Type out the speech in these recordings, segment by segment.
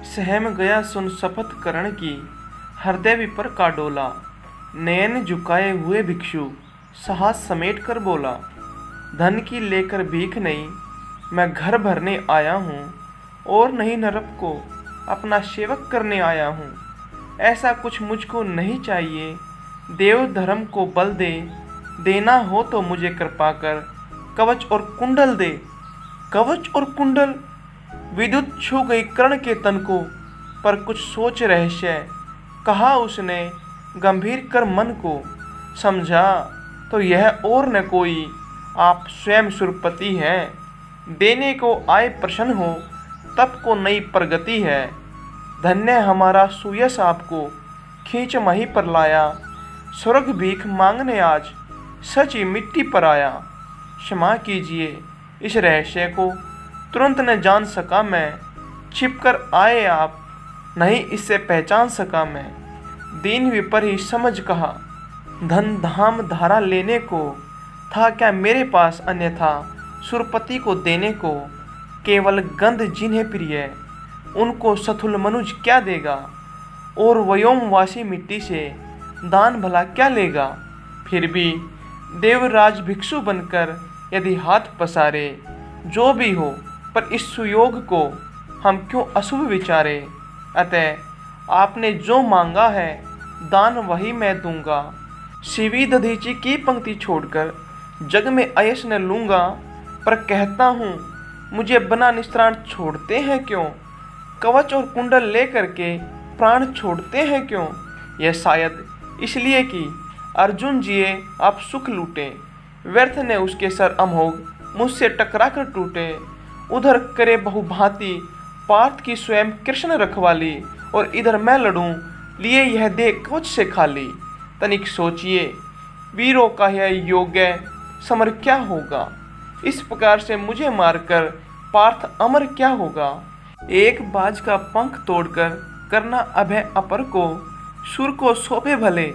सहम गया सुन शपथ करण की, हृदय विपर का डोला। नयन झुकाए हुए भिक्षु साहस समेट कर बोला, धन की लेकर भीख नहीं, मैं घर भरने आया हूँ, और नहीं नरक को अपना सेवक करने आया हूँ। ऐसा कुछ मुझको नहीं चाहिए, देव धर्म को बल दे, देना हो तो मुझे कृपा कर कवच और कुंडल दे। कवच और कुंडल, विद्युत छू गई कर्ण के तन को, पर कुछ सोच रहस्य कहा उसने गंभीर कर मन को। समझा तो यह और न कोई आप स्वयं सुरपति हैं, देने को आए प्रसन्न हो तब को नई प्रगति है। धन्य हमारा सुयश आपको खींच मही पर लाया, स्वर्ग भीख मांगने आज सच ही मिट्टी पर आया। क्षमा कीजिए इस रहस्य को तुरंत न जान सका मैं, छिप कर आए आप नहीं इससे पहचान सका मैं। दीन विपर ही समझ कहा, धन धाम धारा लेने को था क्या मेरे पास अन्यथा सुरपति को देने को। केवल गंध जिन्हें प्रिय उनको सथुल मनुज क्या देगा, और व्योमवासी मिट्टी से दान भला क्या लेगा। फिर भी देवराज भिक्षु बनकर यदि हाथ पसारे, जो भी हो पर इस सुयोग को हम क्यों अशुभ विचारे। अतः आपने जो मांगा है दान वही मैं दूंगा, शिवी दधीची की पंक्ति छोड़कर जग में अयश न लूँगा। पर कहता हूँ मुझे बना निस्त्राण छोड़ते हैं क्यों, कवच और कुंडल लेकर के प्राण छोड़ते हैं क्यों। यह शायद इसलिए कि अर्जुन जिए आप सुख लूटे, व्यर्थ ने उसके सर अमोघ मुझसे टकरा कर टूटे। उधर करे बहुभांति पार्थ की स्वयं कृष्ण रखवाली, और इधर मैं लड़ूं लिए यह दे कवच से खाली। तनिक सोचिए वीरों का यह योग्य समर क्या होगा, इस प्रकार से मुझे मारकर पार्थ अमर क्या होगा। एक बाज का पंख तोड़कर करना अभय अपर को, सुर को सौंपे भले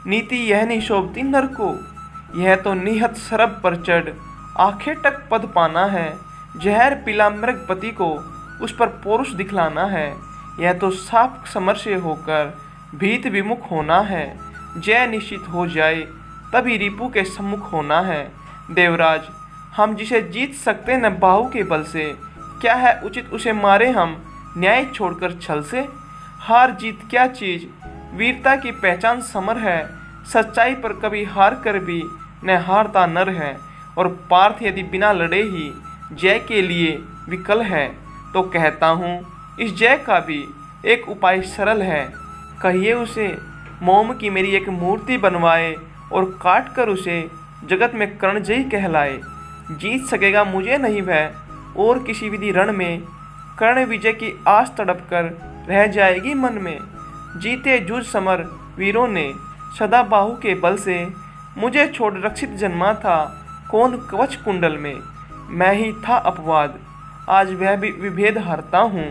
नीति यह नहीं शोभती नर को। यह तो निहत सरब पर चढ़ आखिर तक पद पाना है, जहर पिला मृगपति को उस पर पौरुष दिखलाना है। यह तो साफ समर से होकर भीत विमुख होना है, जय निश्चित हो जाए तभी रिपु के सम्मुख होना है। देवराज हम जिसे जीत सकते न बाहु के बल से, क्या है उचित उसे मारे हम न्याय छोड़कर छल से। हार जीत क्या चीज, वीरता की पहचान समर है, सच्चाई पर कभी हार कर भी न हारता नर है। और पार्थ यदि बिना लड़े ही जय के लिए विकल है, तो कहता हूँ इस जय का भी एक उपाय सरल है। कहिए उसे मोम की मेरी एक मूर्ति बनवाए, और काट कर उसे जगत में कर्णजयी कहलाए। जीत सकेगा मुझे नहीं भय, और किसी विधि रण में कर्ण विजय की आस तड़प कर रह जाएगी मन में। जीते जूझ समर वीरों ने सदा बाहु के बल से, मुझे छोड़ रक्षित जन्मा था कौन कवच कुंडल में। मैं ही था अपवाद, आज वह भी विभेद हरता हूँ।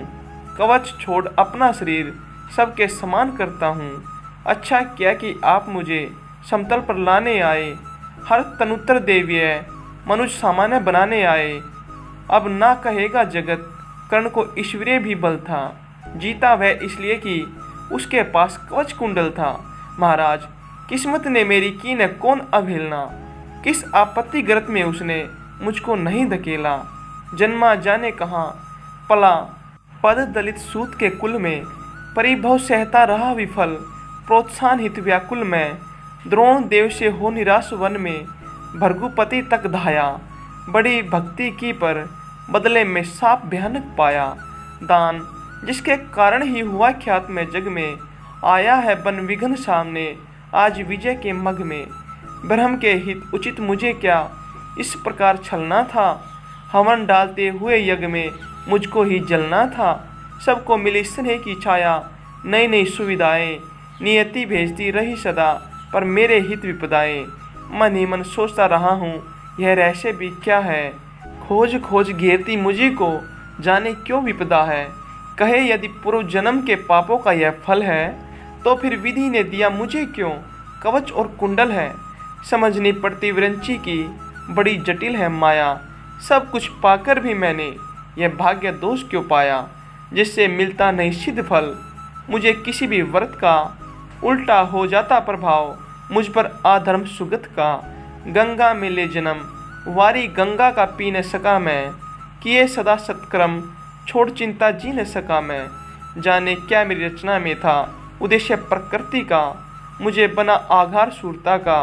कवच छोड़ अपना शरीर सबके समान करता हूँ। अच्छा किया कि आप मुझे समतल पर लाने आए, हर तनुत्तर देवीय मनुष्य सामान्य बनाने आए। अब ना कहेगा जगत कर्ण को ईश्वरीय भी बल था, जीता वह इसलिए कि उसके पास कवच कुंडल था। महाराज किस्मत ने मेरी की न कौन अवहेलना, किस आपत्तिग्रत में उसने मुझको नहीं धकेला। जन्मा जाने कहाँ पला पद दलित सूत के कुल में, परिभव सहता रहा विफल प्रोत्साहन हित व्याकुल में। द्रोण देव से हो निराश वन में, भृगुपति तक धाया। बड़ी भक्ति की पर बदले में साप भयानक पाया। दान जिसके कारण ही हुआ ख्यात में जग में, आया है बन विघ्न सामने आज विजय के मग में। ब्रह्म के हित उचित मुझे क्या इस प्रकार छलना था, हवन डालते हुए यज्ञ में मुझको ही जलना था। सबको मिली स्नेह की छाया, नई नई सुविधाएं नियति भेजती रही सदा, पर मेरे हित विपदाएं। मन ही मन सोचता रहा हूँ यह रहस्य भी क्या है, खोज खोज घेरती मुझे को जाने क्यों विपदा है। कहे यदि पूर्व जन्म के पापों का यह फल है, तो फिर विधि ने दिया मुझे क्यों कवच और कुंडल है। समझनी पड़ती विरंची की बड़ी जटिल है माया, सब कुछ पाकर भी मैंने यह भाग्य दोष क्यों पाया। जिससे मिलता नहीं सिद्ध फल। मुझे किसी भी व्रत का उल्टा हो जाता प्रभाव, मुझ पर आधर्म सुगत का। गंगा में ले जन्म, वारी गंगा का पी न सका मैं। किए सदा सत्कर्म, छोड़ चिंता जी न सका मैं। जाने क्या मेरी रचना में था उद्देश्य प्रकृति का। मुझे बना आधार सूरता का,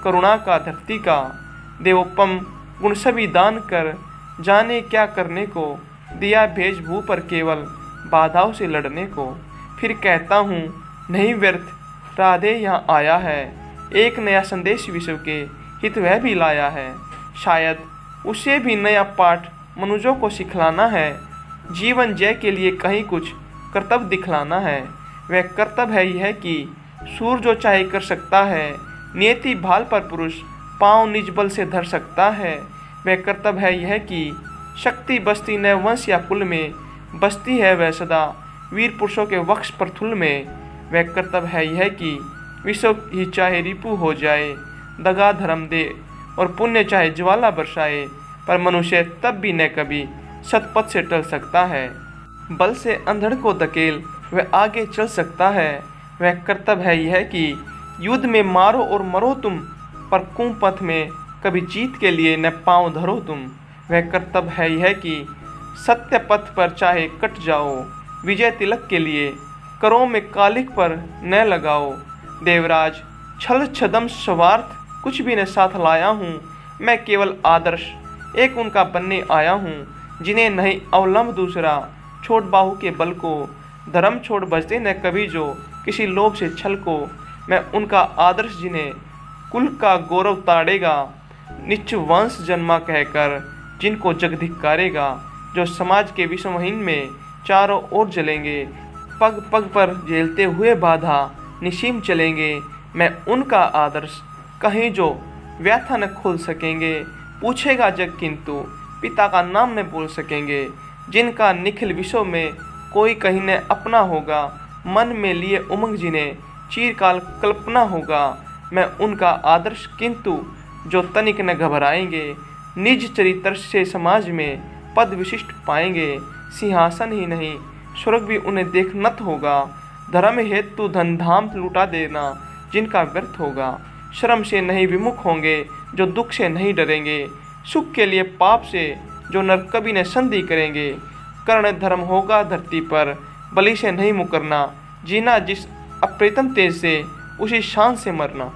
करुणा का धरती का। देवोपम गुण सभी दान कर, जाने क्या करने को। दिया भेज भू पर केवल, बाधाओं से लड़ने को। फिर कहता हूँ नहीं व्यर्थ राधे यहाँ आया है। एक नया संदेश विश्व के हित वह भी लाया है। शायद उसे भी नया पाठ मनुष्यों को सिखलाना है। जीवन जय के लिए कहीं कुछ कर्तव्य दिखलाना है। वह कर्तव्य है यह कि सूर जो चाहे कर सकता है। नियति भाल पर पुरुष पाँव निज बल से धर सकता है। वह कर्तव्य है यह कि शक्ति बस्ती न वंश या कुल में, बस्ती है वह सदा वीर पुरुषों के वक्ष प्रथुल में। वह कर्तव्य है यह कि विश्व ही चाहे रिपु हो जाए, दगा धर्म दे और पुण्य चाहे ज्वाला बरसाए, पर मनुष्य तब भी न कभी सतपथ से टल सकता है। बल से अंधड़ को धकेल वह आगे चल सकता है। वह कर्तव्य है यह कि युद्ध में मारो और मरो तुम, पर कुपथ में कभी जीत के लिए न पाँव धरो तुम। वह कर्तव्य है यह कि सत्य पथ पर चाहे कट जाओ, विजय तिलक के लिए करों में कालिक पर न लगाओ। देवराज छल छदम स्वार्थ कुछ भी न साथ लाया हूँ। मैं केवल आदर्श एक उनका बनने आया हूँ, जिन्हें नहीं अवलंब दूसरा। छोड़ बाहु के बल को, धर्म छोड़ बचते न कभी जो किसी लोभ से छल को। मैं उनका आदर्श जिन्हें कुल का गौरव ताड़ेगा, नीच वंश जन्मा कहकर जिनको जग धिक्कारेगा। जो समाज के विषमहीन में चारों ओर जलेंगे, पग पग पर झेलते हुए बाधा निसीम चलेंगे। मैं उनका आदर्श कहीं जो व्यथा न खोल सकेंगे। पूछेगा जग किंतु पिता का नाम न बोल सकेंगे। जिनका निखिल विश्व में कोई कहीं न अपना होगा, मन में लिए उमंग जिन्हें चिरकाल कल्पना होगा। मैं उनका आदर्श किंतु जो तनिक न घबराएंगे, निज चरित्र से समाज में पद विशिष्ट पाएंगे। सिंहासन ही नहीं स्वर्ग भी उन्हें देख नत होगा। धर्म हेतु धन धाम लुटा देना जिनका व्यर्थ होगा। श्रम से नहीं विमुख होंगे जो दुख से नहीं डरेंगे। सुख के लिए पाप से जो नर कभी न संधि करेंगे। कर्ण धर्म होगा धरती पर, बलि से नहीं मुकरना। जीना जिस अप्रितम तेज से, उसी शान से मरना।